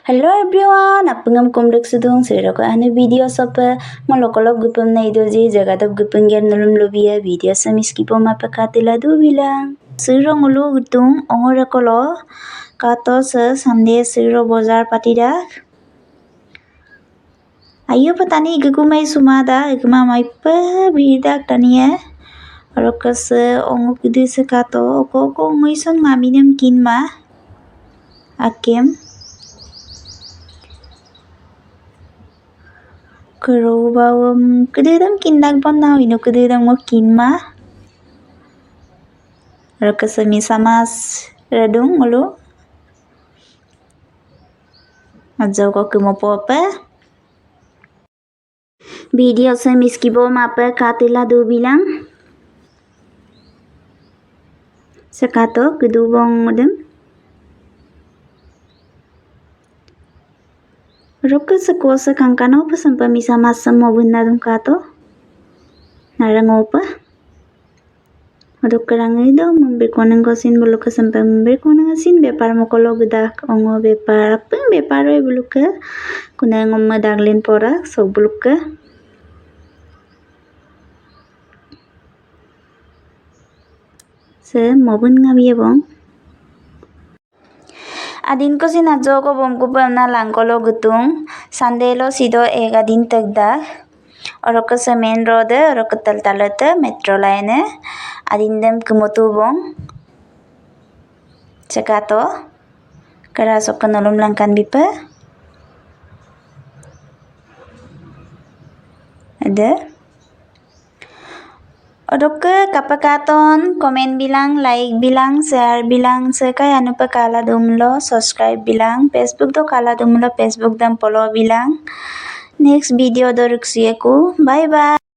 Hello everyone, apungam kumrek sudung siroko anu video sopa ngolokolog gupum na idoji jagadop gupung ger nulum lubia video samiskipo mapakatila du bilang siro ngulu gutung ongorekolo kato se sande siro bozar patidak ayo patani gugumai sumada guma mai pa bidak tania rokas ongo kudu se kato oko ngoison ngaminem kinma akem Kero bawam kededam kindak banau ino kededam mo kinma rakasami samas redung ngulu ajaw ko kumopo apa video samiskibo mapa katila do bilang sekato kedubong modem Roka sekosa kangkano pa sampai misa masam mo bunda dum kato narangopa Aduk kerang itu memberi koneng kosin bulu ke sampai memberi koneng asin bepar mo kolo gedak ongo bepar apeng bepar we bulu ke kuneng ngom daglin porak so bulu ke se mo bun ngabi bong Adin ko sinadyo ko bumkupam na langkolo gutung sandelo sido ega din tagda oro ko sa main road oro ko taltalata metro line adin dem kumutubong cakato karaso kanulum langkan bipa ada Oke kapakaton komen bilang like bilang share bilang sekay anu pa kala dumlo subscribe bilang Facebook do kala dumlo Facebook dan follow bilang next video do ruksiyaku bye bye